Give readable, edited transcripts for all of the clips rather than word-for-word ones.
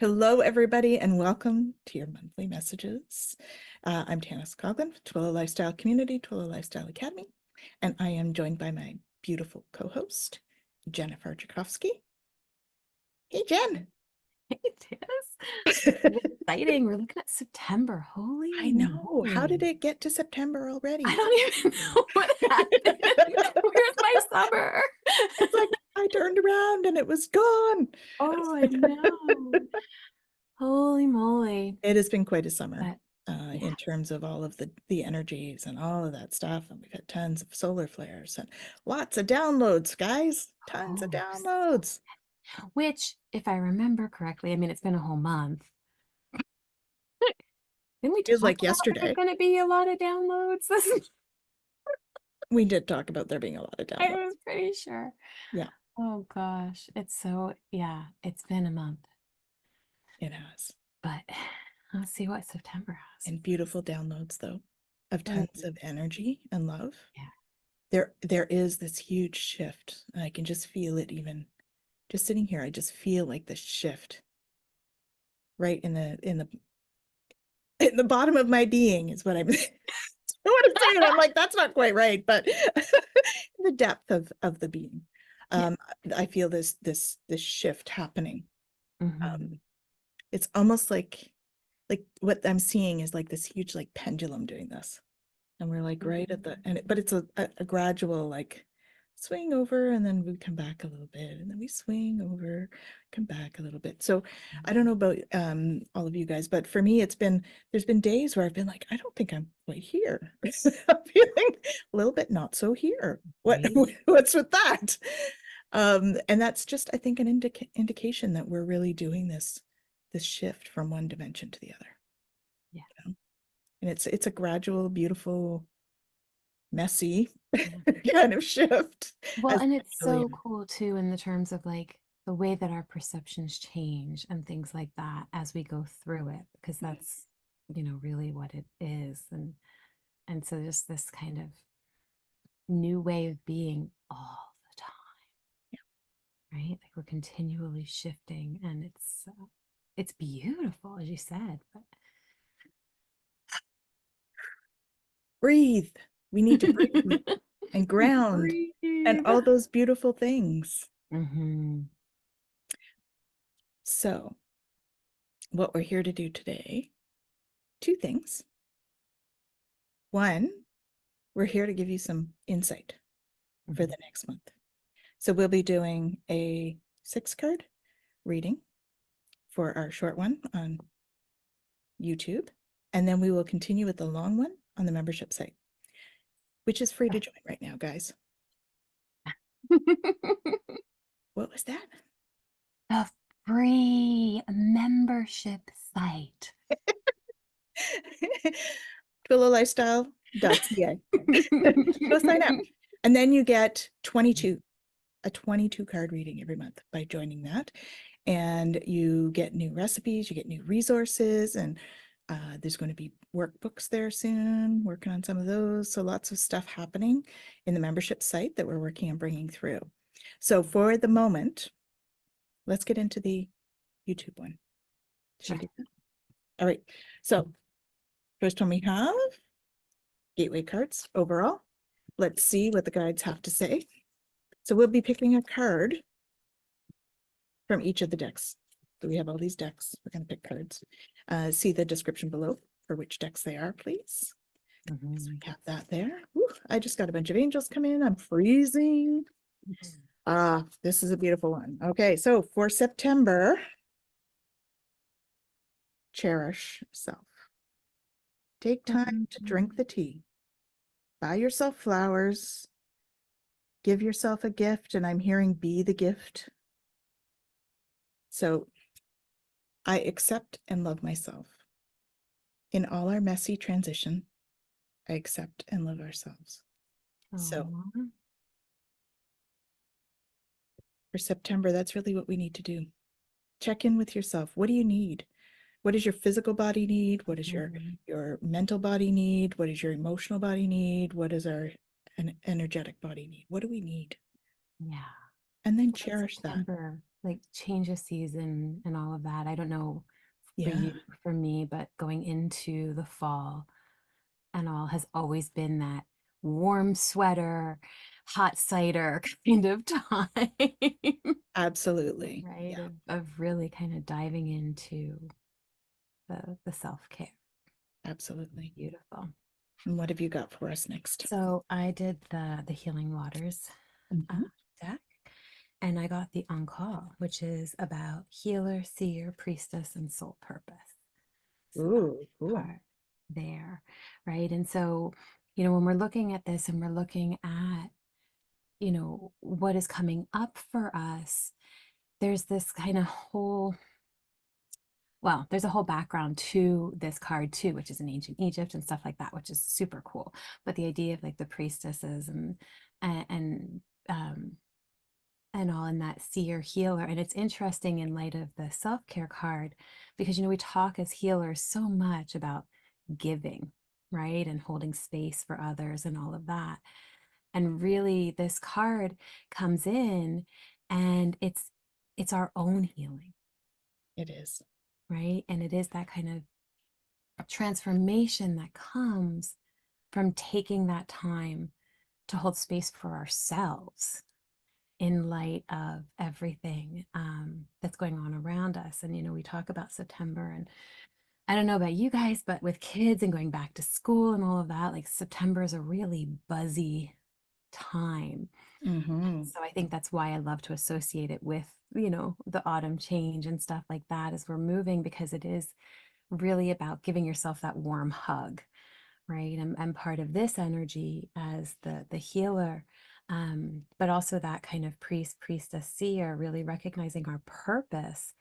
Hello, everybody, and welcome to your monthly messages. I'm Tanys with Twillo Lifestyle Community, Twillo Lifestyle Academy, and I am joined by my beautiful co-host, Jennifer Tchaikovsky. Hey, Jen. Hey, Tis. Exciting. We're looking at September. Holy I know. How did moly. it get to September I already? don't even know what happened. Where's my summer? It's like I turned around and it was gone. Oh, I know. Holy moly. It has been quite a summer. But yeah. In terms of all of the energies and all of that stuff. And we've had tons of solar flares and lots of downloads, guys. Tons of Oh, downloads. which, if I remember correctly, I mean, it's been a whole month. Didn't we Feels talk like about there's yesterday. going to be a lot of downloads? We did talk about there being a lot of I downloads. was pretty sure. Yeah, Oh gosh. Yeah, it's been a month. it has. But let's see what September has. And beautiful downloads, though, of tons of energy and love. Yeah. There is this huge shift. I can just feel it even just sitting here. I just feel like the shift right in the bottom of my being is what I'm I want to say it. I'm like, that's not quite right, but the depth of the being. I feel this shift happening. Mm-hmm. It's almost like what I'm seeing is like this huge like pendulum doing this. And we're like right at the but it's a gradual like swing over, and then we come back a little bit, and then we swing over, come back a little bit. So I don't know about all of you guys, but for me there's been days where I've been like, I don't think I'm quite here. I'm feeling a little bit not so here. What's with that? And that's just, I think, an indication that we're really doing this shift from one dimension to the other. Yeah. You know? And it's a gradual, beautiful, messy kind of shift. Well, and it's Really, so cool too in the terms of like the way that our perceptions change and things like that as we go through it, because that's, really what it is. And so just this kind of new way of being all the time, right? Like we're continually shifting and it's beautiful, as you said, but breathe. We need to breathe and ground and breathe. all those beautiful things. Mm-hmm. So, what we're here to do today, two things. One, we're here to give you some insight for the next month. So, we'll be doing a 6-card reading for our short one on YouTube, and then we will continue with the long one on the membership site, which is free to join right now, guys. What was that? A free membership site. TwillowLifestyle.ca. Go sign up. And then you get a 22 card reading every month by joining that. And you get new recipes, you get new resources, and there's going to be workbooks there soon, working on some of those. So lots of stuff happening in the membership site that we're working on bringing through. So for the moment, let's get into the YouTube one. Sure. All right. So first one we have gateway cards overall. Let's see what the guides have to say. So we'll be picking a card from each of the decks. So we have all these decks. We're going to pick cards. See the description below for which decks they are, please. So we have that there. Ooh, I just got a bunch of angels come in. I'm freezing. This is a beautiful one. Okay, so for September, cherish self. Take time to drink the tea. Buy yourself flowers. Give yourself a gift, and I'm hearing be the gift. So I accept and love myself. In all our messy transition, I accept and love ourselves. So for September, that's really what we need to do. Check in with yourself. What do you need? What does your physical body need? What does your mental body need? What does your emotional body need? What does our energetic body need? What do we need? Yeah. And then cherish that. like change of season and all of that. I don't know for Yeah, you, for me, but going into the fall and all has always been that warm sweater, hot cider kind of time, absolutely. right? Yeah, Of really kind of diving into the self-care. absolutely. Beautiful. And what have you got for us next? So I did the Healing Waters Mhm. deck, and I got the On Call, which is about healer, seer, priestess, and soul purpose. So that Ooh, cool. part there, right? And so, when we're looking at this and we're looking at, what is coming up for us, there's this kind of whole, well, there's a whole background to this card too, which is in ancient Egypt and stuff like that, which is super cool. But the idea of like the priestesses and um and all in that seer healer. And it's interesting in light of the self-care card, because we talk as healers so much about giving, right? And holding space for others and all of that. And really this card comes in and it's our own healing, It is. right? And it is that kind of transformation that comes from taking that time to hold space for ourselves in light of everything that's going on around us. And, we talk about September, and I don't know about you guys, but with kids and going back to school and all of that, like September is a really buzzy time. Mm-hmm. So I think that's why I love to associate it with, the autumn change and stuff like that as we're moving, because it is really about giving yourself that warm hug, right? And part of this energy as the healer, but also that kind of priestess seer, really recognizing our purpose.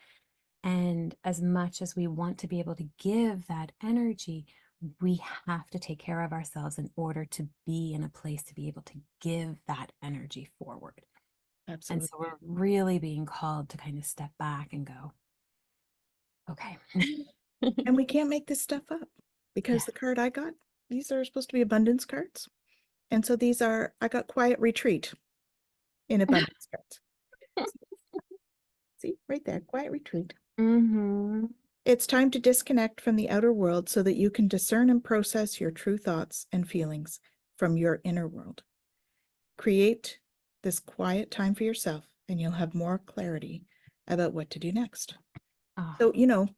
And as much as we want to be able to give that energy, we have to take care of ourselves in order to be in a place to be able to give that energy forward. And so Absolutely. we're really being called to kind of step back and go, okay. And we can't make this stuff up because Yeah. the card I got, these are supposed to be abundance cards. And so I got quiet retreat in abundance cards. See, right there, quiet retreat. Mm-hmm. It's time to disconnect from the outer world so that you can discern and process your true thoughts and feelings from your inner world. Create this quiet time for yourself, and you'll have more clarity about what to do next. Oh, So,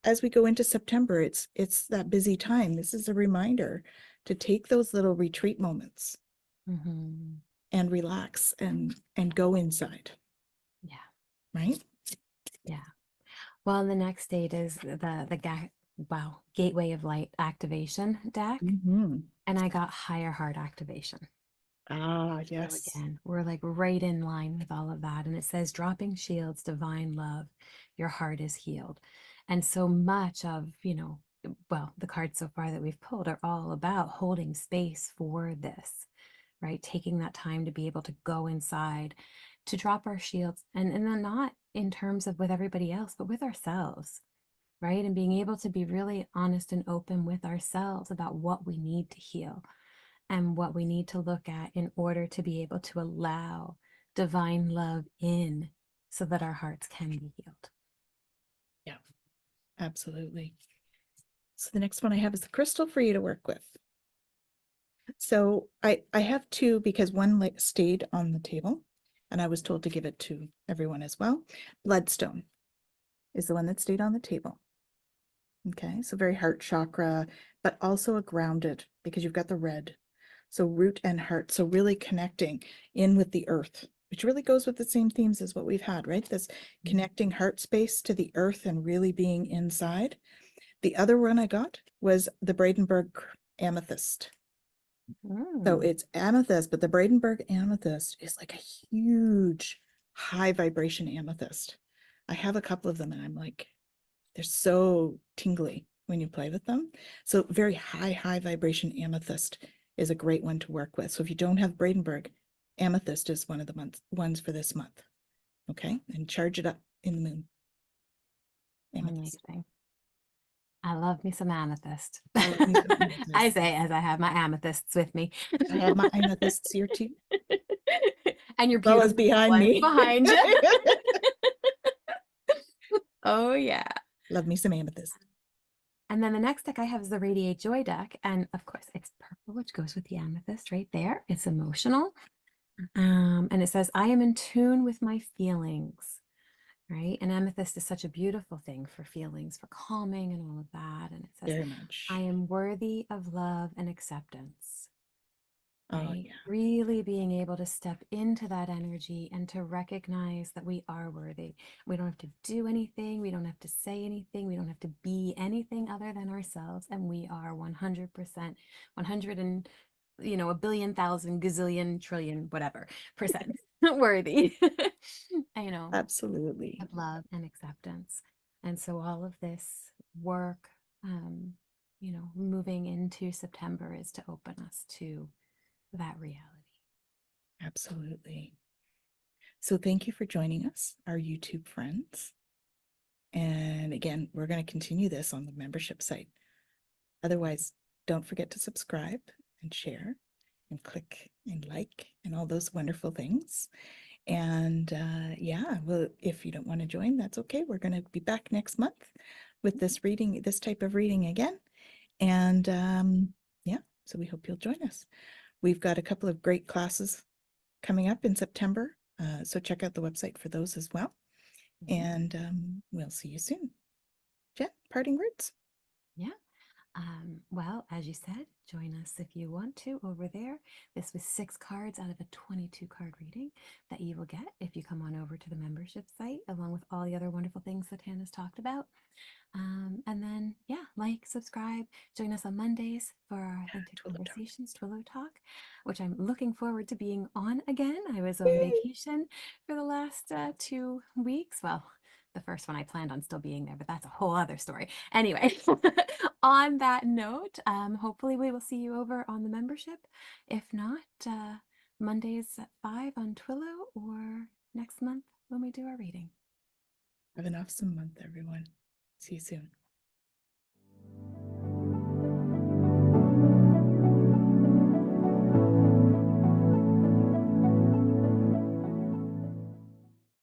as we go into September, it's that busy time. This is a reminder to take those little retreat moments mm-hmm. and relax and go inside, Yeah. right? Yeah. Well, the next date is Gateway of Light activation deck, Mm-hmm. and I got Higher Heart activation. Ah, So yes. again, we're like right in line with all of that. And it says, dropping shields, divine love, your heart is healed. And so much of, the cards so far that we've pulled are all about holding space for this, right? Taking that time to be able to go inside, to drop our shields, and then not in terms of with everybody else, but with ourselves, right? And being able to be really honest and open with ourselves about what we need to heal and what we need to look at in order to be able to allow divine love in so that our hearts can be healed. Yeah, absolutely. So the next one I have is the crystal for you to work with. So I have two because one stayed on the table and I was told to give it to everyone as well. Bloodstone is the one that stayed on the table. Okay, so very heart chakra, but also a grounded because you've got the red. So root and heart. So really connecting in with the earth, which really goes with the same themes as what we've had, right? This connecting heart space to the earth and really being inside. The other one I got was the Bradenburg amethyst. So it's amethyst, but the Bradenburg amethyst is like a huge high vibration amethyst. I have a couple of them and I'm like, they're so tingly when you play with them. So very high vibration amethyst is a great one to work with. So if you don't have Bradenburg, amethyst is one of the ones for this month. Okay, and charge it up in the moon. Amethyst. Amazing. I love me some amethyst. I love me some I amethyst. say as I have my amethysts with me. I have my amethysts here too, And your as well as beautiful behind ones me. behind you. Oh, yeah. Love me some amethyst. And then the next deck I have is the Radiate Joy deck. And of course, it's purple, which goes with the amethyst right there. It's emotional. And it says, I am in tune with my feelings, right? And amethyst is such a beautiful thing for feelings, for calming and all of that. And it says, Very I much. am worthy of love and acceptance. Oh, Right? yeah. Really being able to step into that energy and to recognize that we are worthy. We don't have to do anything. We don't have to say anything. We don't have to be anything other than ourselves. And we are 100%, 100 and, a billion, thousand, gazillion, trillion, whatever percent worthy, Absolutely. of love and acceptance. And so all of this work, moving into September is to open us to that reality. Absolutely. So thank you for joining us, our YouTube friends. And again, we're going to continue this on the membership site. Otherwise, don't forget to subscribe and share and click and like and all those wonderful things. And yeah, well, if you don't want to join, that's okay. We're going to be back next month with this reading, this type of reading again. And yeah, so we hope you'll join us. We've got a couple of great classes coming up in September. So check out the website for those as well. And we'll see you soon. Jen, parting words? Yeah. Well, as you said, join us if you want to over there. This was 6 cards out of a 22 card reading that you will get if you come on over to the membership site, along with all the other wonderful things that Hannah's talked about. And then, yeah, like, subscribe, join us on Mondays for our Authentic Twillo Talk. Conversations, Twillo Talk, which I'm looking forward to being on again. I was on Yay! vacation for the last 2 weeks. Well, the first one I planned on still being there, but that's a whole other story. Anyway, on that note, hopefully we will see you over on the membership. If not, Mondays at 5 on Twillo, or next month when we do our reading. Have an awesome month, everyone. See you soon.